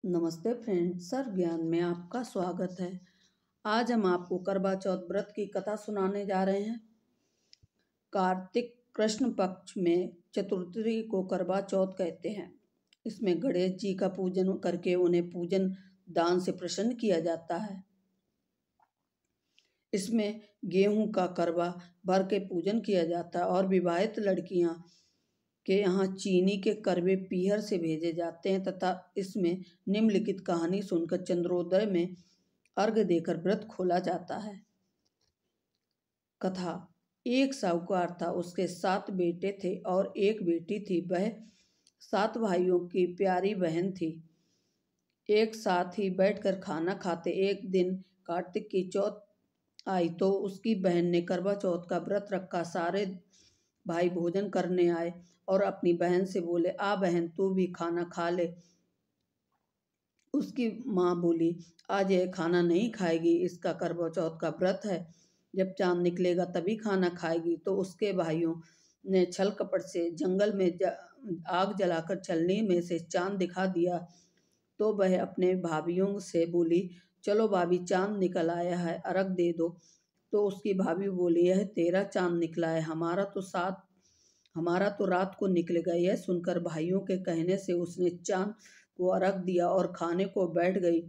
नमस्ते friends, sir ज्ञान में आपका स्वागत है। आज हम आपको करवा चौथ व्रत की कथा सुनाने जा रहे हैं। कार्तिक कृष्ण पक्ष में चतुर्थी को करवा चौथ कहते हैं। इसमें गणेश जी का पूजन करके उन्हें पूजन दान से प्रसन्न किया जाता है। इसमें गेहूं का करवा भर के पूजन किया जाता है और विवाहित लड़कियां के यहाँ चीनी के करवे पीहर से भेजे जाते हैं तथा इसमें निम्नलिखित कहानी सुनकर चंद्रोदय में अर्घ्य देकर व्रत खोला जाता है। कथा। एक साहूकार था, उसके 7 बेटे थे और एक बेटी थी। वह 7 भाइयों की प्यारी बहन थी। एक साथ ही बैठकर खाना खाते। एक दिन कार्तिक की चौथ आई तो उसकी बहन ने करवा चौथ का व्रत रखा। सारे भाई भोजन करने आए और अपनी बहन से बोले, आ बहन, तू भी खाना खा ले। उसकी माँ बोली, आज यह खाना नहीं खाएगी, इसका करवा चौथ का व्रत है, जब चांद निकलेगा तभी खाना खाएगी। तो उसके भाइयों ने छल कपट से जंगल में आग जलाकर छलनी में से चांद दिखा दिया। तो वह अपने भाभीियों से बोली, चलो भाभी, चांद निकल आया है, अर्घ दे दो। तो उसकी भाभी बोली, यह तेरा चांद निकला है, हमारा तो रात को निकलेगा। यह सुनकर भाइयों के कहने से उसने चांद को अर्घ दिया और खाने को बैठ गई।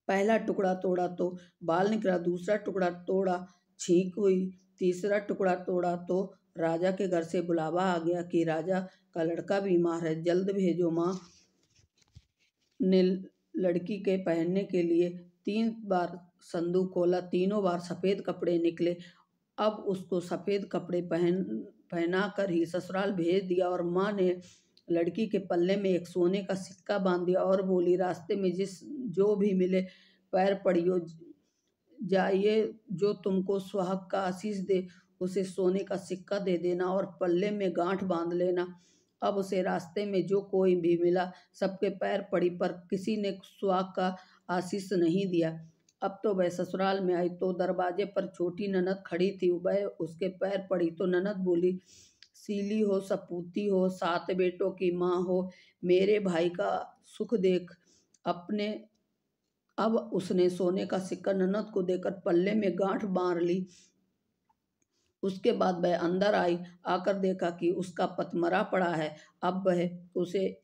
पहला टुकड़ा तोड़ा तो बाल निकला, दूसरा टुकड़ा तोड़ा छींक हुई, तीसरा टुकड़ा तोड़ा तो राजा के घर से बुलावा आ गया कि राजा का लड़का बीमार है, जल्द भेजो। माँ ने लड़की के पहनने के लिए 3 बार संदूक खोला, तीनों बार सफ़ेद कपड़े निकले। अब उसको सफ़ेद कपड़े पहना कर ही ससुराल भेज दिया और माँ ने लड़की के पल्ले में एक सोने का सिक्का बांध दिया और बोली, रास्ते में जो भी मिले पैर पड़ियो, जाइए, जो तुमको सुहाग का आशीष दे उसे सोने का सिक्का दे देना और पल्ले में गांठ बांध लेना। अब उसे रास्ते में जो कोई भी मिला सबके पैर पड़ी, पर किसी ने सुहाग का आशीष नहीं दिया। अब तो वह ससुराल में आई तो दरवाजे पर छोटी ननद खड़ी थी। वह उसके पैर पड़ी तो ननद बोली, सीली हो, सपूती हो, 7 बेटों की माँ हो, मेरे भाई का सुख देख। अब उसने सोने का सिक्का ननद को देकर पल्ले में गांठ बांध ली। उसके बाद वह अंदर आई, आकर देखा कि उसका पति मरा पड़ा है। अब वह उसे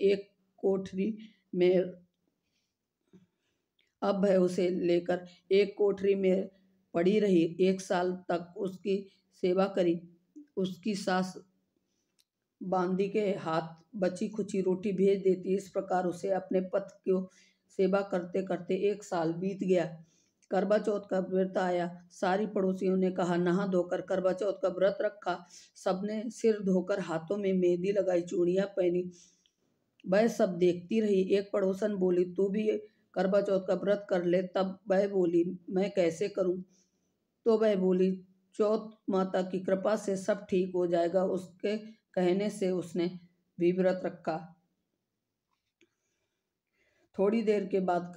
लेकर एक कोठरी में पड़ी रही। 1 साल तक उसकी सेवा करी। उसकी सास बांदी के हाथ बची खुची रोटी भेज देती। इस प्रकार उसे अपने पति को सेवा करते करते 1 साल बीत गया। करवा चौथ का व्रत आया। सारी पड़ोसियों ने कहा, नहा धोकर करवा चौथ का व्रत रखा। सबने सिर धोकर हाथों में मेहंदी लगाई, चूड़ियां पहनी। वह सब देखती रही। एक पड़ोसन बोली, तू भी करवा चौथ का व्रत कर ले। तब वह बोली, मैं कैसे करूं? तो वह बोली, चौथ माता की कृपा से सब ठीक हो जाएगा। उसके कहने से उसने भी व्रत रखा। थोड़ी देर के बाद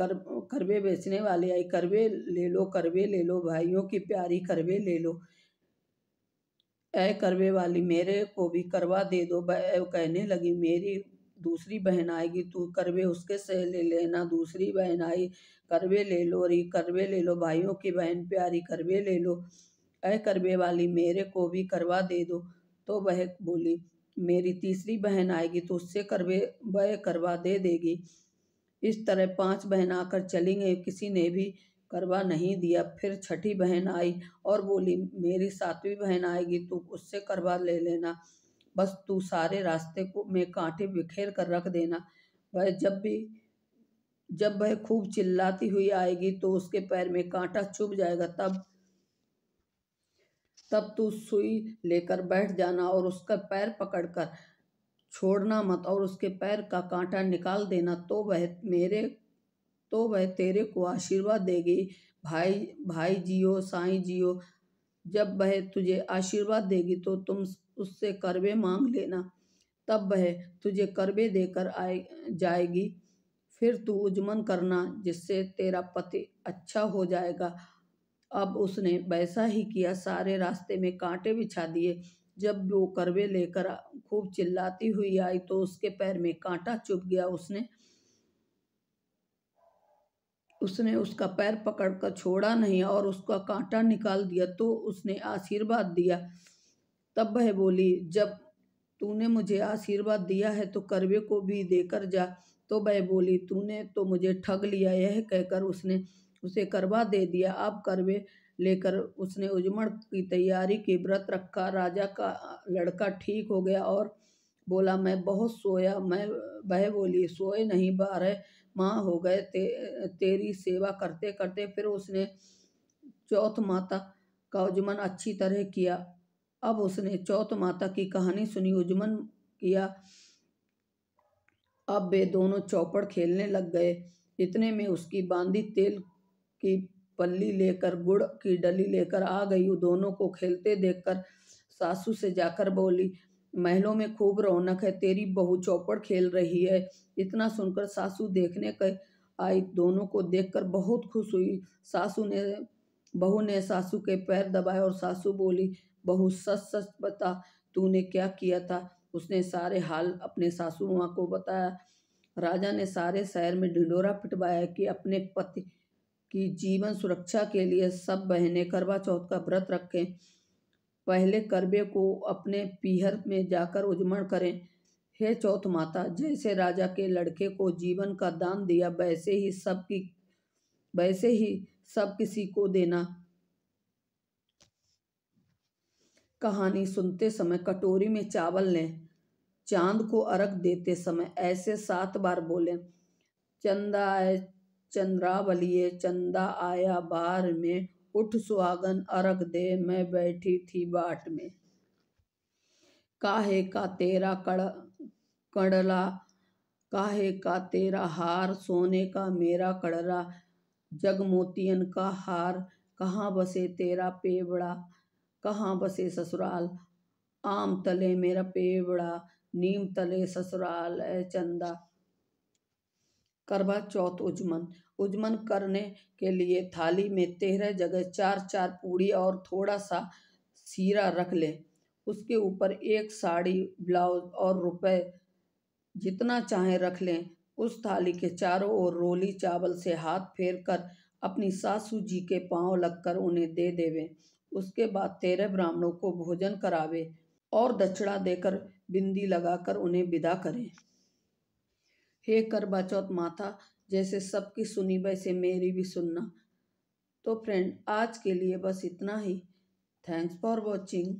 करवे बेचने वाले आई। करवे ले लो, करवे ले लो, भाइयों की प्यारी करवे ले लो। ऐ करवे वाली, मेरे को भी करवा दे दो। कहने लगी, मेरी दूसरी बहन आएगी, तू करवे उसके से ले लेना। दूसरी बहन आई, करवे ले लो री, करवे ले लो, भाइयों की बहन प्यारी, करवे ले लो। ऐ करवे वाली, मेरे को भी करवा दे दो। तो वह बोली, मेरी तीसरी बहन आएगी तो उससे वह करवा दे देगी। इस तरह 5 बहन आकर चली गई, किसी ने भी करवा नहीं दिया। फिर छठी बहन आई और बोली, मेरी 7वीं बहन आएगी, तू उससे करवा ले लेना, बस तू सारे रास्ते में कांटे बिखेर कर रख देना। वह जब वह खूब चिल्लाती हुई आएगी तो उसके पैर में कांटा चुभ जाएगा। तब तू सुई लेकर बैठ जाना और उसका पैर पकड़कर छोड़ना मत और उसके पैर का कांटा निकाल देना। तो वह तेरे को आशीर्वाद देगी। भाई जियो, साईं जियो। जब वह तुझे आशीर्वाद देगी तो तुम उससे करवे मांग लेना। तब वह तुझे करवे देकर जाएगी। फिर तू उजमन करना, जिससे तेरा पति अच्छा हो जाएगा। अब उसने वैसा ही किया। सारे रास्ते में कांटे बिछा दिए। जब वो करवे लेकर खूब चिल्लाती हुई आई तो उसके पैर में कांटा चुभ गया। उसने उसने उसका पैर पकड़कर छोड़ा नहीं और उसका कांटा निकाल दिया तो उसने आशीर्वाद दिया। तब वह बोली, जब तूने मुझे आशीर्वाद दिया है तो करवे को भी देकर जा। तो वह बोली, तूने तो मुझे ठग लिया। यह कहकर उसने उसे करवा दे दिया। अब करवे लेकर उसने उजमण की तैयारी की, व्रत रखा। राजा का लड़का ठीक हो गया और बोला, मैं बहुत सोया। वह बोली, सोए नहीं, 12 माह हो गए तेरी सेवा करते करते। फिर उसने चौथ माता का उजमन अच्छी तरह किया। अब उसने चौथ माता की कहानी सुनी, उजमन किया। अब वे दोनों चौपड़ खेलने लग गए। इतने में उसकी बांदी तेल की पल्ली लेकर गुड़ की डली लेकर आ गई। दोनों को खेलते देखकर सासू से जाकर बोली, महलों में खूब रौनक है, तेरी बहू चौपड़ खेल रही है। इतना सुनकर सासू देखने कर आई। दोनों को देखकर बहुत खुश हुई। बहू ने सासू के पैर दबाए और सासू बोली, बहू सच सच बता, तूने क्या किया था। उसने सारे हाल अपने सासू माँ को बताया। राजा ने सारे शहर में ढिंढोरा पिटवाया कि अपने पति की जीवन सुरक्षा के लिए सब बहनें करवा चौथ का व्रत रखें। पहले करवे को अपने पीहर में जाकर उजमण करें। हे चौथ माता, जैसे राजा के लड़के को जीवन का दान दिया वैसे ही सब किसी को देना। कहानी सुनते समय कटोरी में चावल लें। चांद को अर्घ देते समय ऐसे 7 बार बोलें, चंदा आए चंद्रावलिए, चंदा आया बार में, उठ सुहागन अर्घ दे, मैं बैठी थी बाट में। काहे का तेरा कड़ला, काहे का तेरा हार, सोने का मेरा कड़रा, जग मोतियन का हार, कहाँ बसे तेरा पेवड़ा, कहाँ बसे ससुराल, आम तले मेरा पेवड़ा, नीम तले ससुराल है चंदा। करवा चौथ उजमन। उजमन करने के लिए थाली में 13 जगह 4-4 पूड़ी और थोड़ा सा सीरा रख लें। उसके ऊपर एक साड़ी, ब्लाउज और रुपए जितना चाहे रख लें। उस थाली के चारों ओर रोली चावल से हाथ फेर कर अपनी सासू जी के पांव लगकर उन्हें दे देवे। उसके बाद 13 ब्राह्मणों को भोजन करावे और दक्षिणा देकर बिंदी लगाकर उन्हें विदा करें। हे करवा चौथ माता, जैसे सबकी सुनी वैसे मेरी भी सुनना। तो फ्रेंड, आज के लिए बस इतना ही। Thanks for watching.